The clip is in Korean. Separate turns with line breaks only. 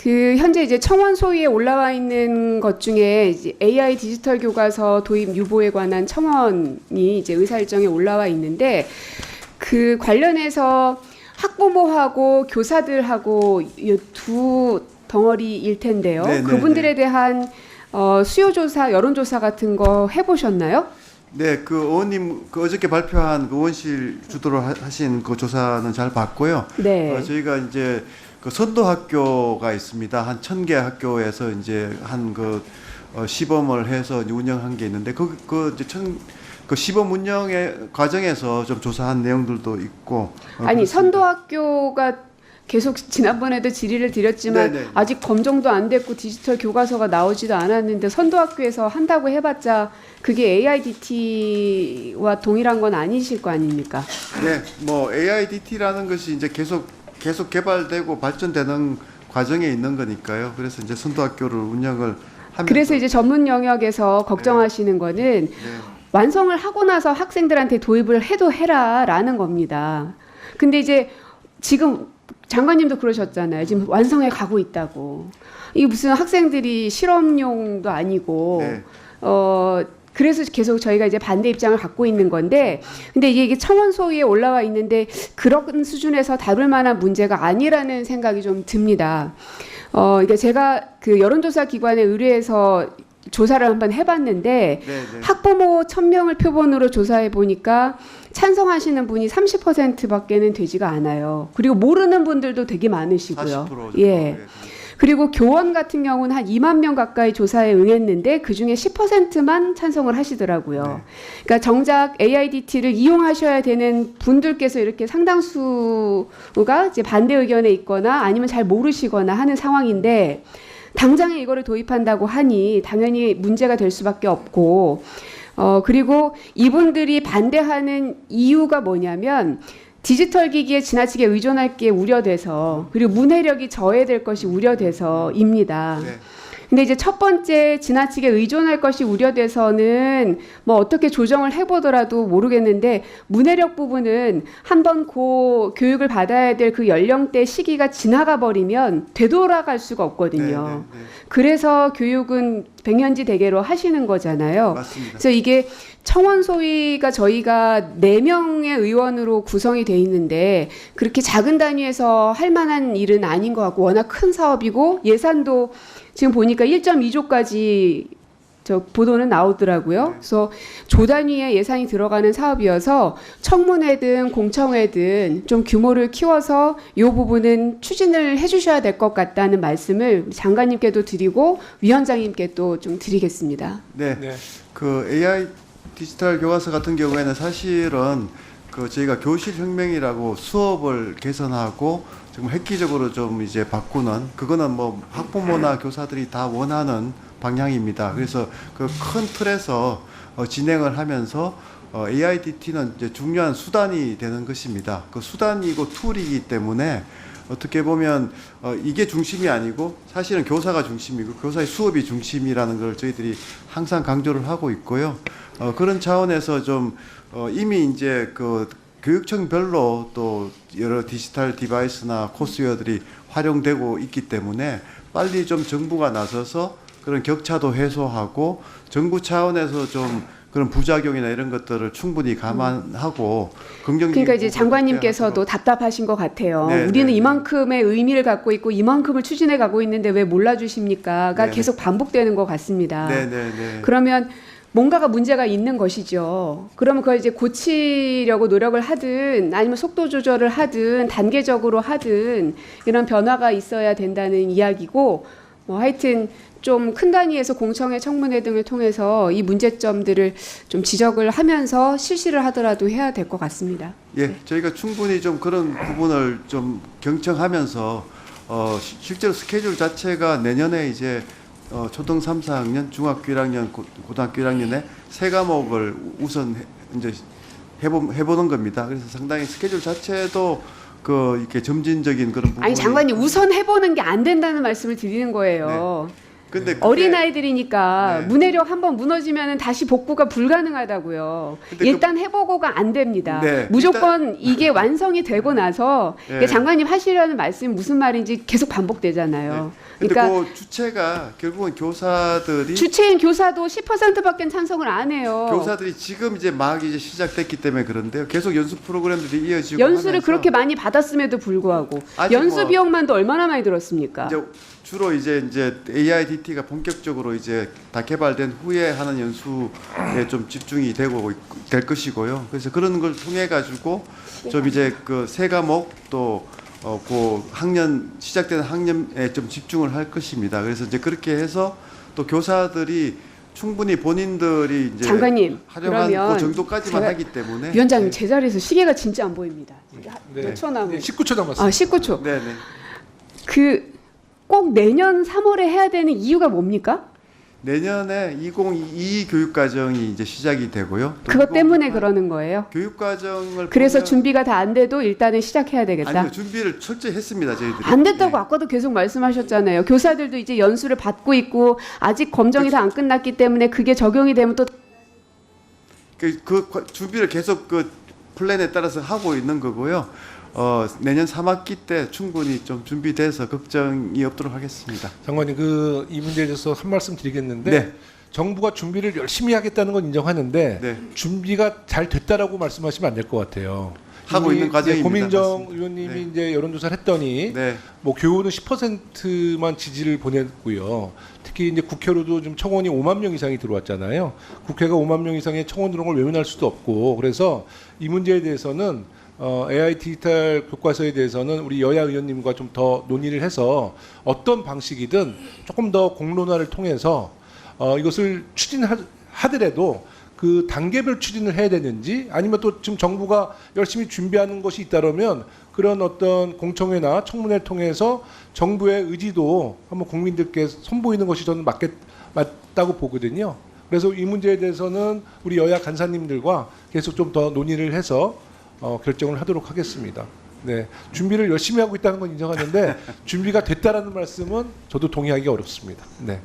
그 현재 이제 청원 소위에 올라와 있는 것 중에 이제 AI 디지털 교과서 도입 유보에 관한 청원이 이제 의사일정에 올라와 있는데 그 관련해서 학부모하고 교사들하고 이 두 덩어리일 텐데요.
네네네.
그분들에 대한 수요조사, 여론조사 같은 거 해보셨나요?
네, 그 의원님 그 어저께 발표한 그 의원실 주도로 하신 그 조사는 잘 봤고요.
네.
저희가 이제 그 선도 학교가 있습니다. 한 1,000개 학교에서 이제 한 그 시범을 해서 이제 운영한 게 있는데 그 이제 그 시범 운영의 과정에서 좀 조사한 내용들도 있고.
아니
그렇습니다.
선도학교가 계속 지난번에도 질의를 드렸지만
네네.
아직 검증도 안 됐고 디지털 교과서가 나오지도 않았는데 선도학교에서 한다고 해봤자 그게 AIDT와 동일한 건 아니실 거 아닙니까?
네, 뭐 AIDT라는 것이 이제 계속 개발되고 발전되는 과정에 있는 거니까요. 그래서 이제 선도학교를 운영을 하면서
그래서 이제 전문 영역에서 걱정하시는 거는
네.
완성을 하고 나서 학생들한테 도입을 해도 해라라는 겁니다. 근데 이제 지금 장관님도 그러셨잖아요. 지금 완성해 가고 있다고. 이게 무슨 학생들이 실험용도 아니고
네.
그래서 계속 저희가 이제 반대 입장을 갖고 있는 건데, 근데 이게 청원 소위에 올라와 있는데 그런 수준에서 다룰 만한 문제가 아니라는 생각이 좀 듭니다. 그러니까 제가 그 여론조사 기관에 의뢰해서 조사를 한번 해봤는데
네.
학부모 1,000명을 표본으로 조사해 보니까 찬성하시는 분이 30%밖에는 되지가 않아요. 그리고 모르는 분들도 되게 많으시고요.
40%
예. 그리고 교원 같은 경우는 한 2만 명 가까이 조사에 응했는데 그중에 10%만 찬성을 하시더라고요.
네.
그러니까 정작 AIDT를 이용하셔야 되는 분들께서 이렇게 상당수가 이제 반대 의견에 있거나 아니면 잘 모르시거나 하는 상황인데 당장에 이거를 도입한다고 하니 당연히 문제가 될 수밖에 없고 그리고 이분들이 반대하는 이유가 뭐냐면 디지털 기기에 지나치게 의존할 게 우려돼서 그리고 문해력이 저해될 것이 우려돼서입니다.
네.
근데 이제 첫 번째 지나치게 의존할 것이 우려돼서는 뭐 어떻게 조정을 해보더라도 모르겠는데 문해력 부분은 한번 고 교육을 받아야 될 그 연령대 시기가 지나가 버리면 되돌아갈 수가 없거든요.
네.
그래서 교육은 백년지 대계로 하시는 거잖아요.
맞습니다.
그래서 이게 청원 소위가 저희가 4명의 의원으로 구성이 돼 있는데 그렇게 작은 단위에서 할 만한 일은 아닌 것 같고 워낙 큰 사업이고 예산도 지금 보니까 1.2조까지 저 보도는 나오더라고요.
네.
그래서 조 단위의 예산이 들어가는 사업이어서 청문회든 공청회든 좀 규모를 키워서 이 부분은 추진을 해주셔야 될 것 같다는 말씀을 장관님께도 드리고 위원장님께 또 좀 드리겠습니다.
네. 그 AI 디지털 교과서 같은 경우에는 사실은 그 저희가 교실 혁명이라고 수업을 개선하고 좀 획기적으로 좀 이제 바꾸는 그거는 뭐 학부모나 교사들이 다 원하는 방향입니다. 그래서 그 큰 틀에서 진행을 하면서 AIDT는 이제 중요한 수단이 되는 것입니다. 그 수단이고 툴이기 때문에 어떻게 보면 이게 중심이 아니고 사실은 교사가 중심이고 교사의 수업이 중심이라는 걸 저희들이 항상 강조를 하고 있고요. 그런 차원에서 좀 이미 이제 그 교육청별로 또 여러 디지털 디바이스나 코스웨어들이 활용되고 있기 때문에 빨리 좀 정부가 나서서 그런 격차도 해소하고 정부 차원에서 좀 그런 부작용이나 이런 것들을 충분히 감안하고 긍정적인
그러니까 이제
부분을
장관님께서도 답답하신 것 같아요.
네,
우리는
네,
이만큼의 의미를 갖고 있고 이만큼을 추진해 가고 있는데 왜 몰라주십니까?가
네.
계속 반복되는 것 같습니다.
네네네.
그러면 뭔가가 문제가 있는 것이죠. 그러면 그걸 이제 고치려고 노력을 하든 아니면 속도 조절을 하든 단계적으로 하든 이런 변화가 있어야 된다는 이야기고 뭐 하여튼 좀 큰 단위에서 공청회 청문회 등을 통해서 이 문제점들을 좀 지적을 하면서 실시를 하더라도 해야 될 것 같습니다.
예, 저희가 충분히 좀 그런 부분을 좀 경청하면서 실제로 스케줄 자체가 내년에 이제 초등 3, 4학년, 중학교 1학년, 고등학교 1학년에 세 과목을 우선 이제 해보는 겁니다. 그래서 상당히 스케줄 자체도 그 이렇게 점진적인 그런 부분이
아니 장관님 우선 해보는 게 안 된다는 말씀을 드리는 거예요.
근데
어린 아이들이니까
네.
문해력 한번 무너지면 다시 복구가 불가능하다고요.
근데
일단 해보고가 안 됩니다.
네,
무조건 이게 완성이 되고 나서
네.
장관님 하시려는 말씀이 무슨 말인지 계속 반복되잖아요.
근데
그러니까
그 주체가 결국은 교사들이
주체인 교사도 10%밖에 찬성을 안 해요.
교사들이 지금 이제 막 이제 시작됐기 때문에 그런데요. 계속 연수 프로그램들이 이어지고
연수를
하면서
그렇게 많이 받았음에도 불구하고
아직
연수
뭐
비용만도 얼마나 많이 들었습니까?
이제 주로 이제 AIDT가 본격적으로 이제 다 개발된 후에 하는 연수에 좀 집중이 될 것이고요. 그래서 그런 걸 통해 가지고 좀 이제 그 세 과목 또 그 학년 시작되는 학년에 좀 집중을 할 것입니다. 그래서 이제 그렇게 해서 또 교사들이 충분히 본인들이 이제
장관님,
활용한
그러면
그 정도까지만
제가-
하기 때문에
위원장님 제 자리에서 시계가 진짜 안 보입니다.
네.
몇 초 남은?
19초 남았습니다.
아 19초.
네네.
그 꼭 내년 3월에 해야 되는 이유가 뭡니까?
내년에 2022 교육과정이 이제 시작이 되고요. 또
그것 때문에
2028
그러는 거예요.
교육과정을
그래서
보면-
준비가 다 안 돼도 일단은 시작해야 되겠다.
아니요, 준비를 철저히 했습니다, 저희들이.
안 됐다고
네.
아까도 계속 말씀하셨잖아요. 교사들도 이제 연수를 받고 있고 아직 검정이 다 안 끝났기 때문에 그게 적용이 되면 또
준비를 계속 그 플랜에 따라서 하고 있는 거고요. 내년 3학기 때 충분히 좀 준비돼서 걱정이 없도록 하겠습니다.
장관님 이 문제에 대해서 한 말씀 드리겠는데
네.
정부가 준비를 열심히 하겠다는 건 인정하는데
네.
준비가 잘 됐다라고 말씀하시면 안 될 것 같아요.
하고 있는 과정입니다.
고민정
맞습니다.
의원님이
네.
이제 여론조사를 했더니
네.
뭐 교우는 10%만 지지를 보냈고요. 특히 이제 국회로도 좀 청원이 5만 명 이상이 들어왔잖아요. 국회가 5만 명 이상의 청원 들어온 걸 외면할 수도 없고 그래서 이 문제에 대해서는 AI 디지털 교과서에 대해서는 우리 여야 의원님과 좀 더 논의를 해서 어떤 방식이든 조금 더 공론화를 통해서 이것을 추진하더라도 그 단계별 추진을 해야 되는지 아니면 또 지금 정부가 열심히 준비하는 것이 있다면 그런 어떤 공청회나 청문회를 통해서 정부의 의지도 한번 국민들께 선보이는 것이 저는 맞다고 보거든요. 그래서 이 문제에 대해서는 우리 여야 간사님들과 계속 좀 더 논의를 해서 결정을 하도록 하겠습니다. 네, 준비를 열심히 하고 있다는 건 인정하는데 준비가 됐다라는 말씀은 저도 동의하기 어렵습니다. 네.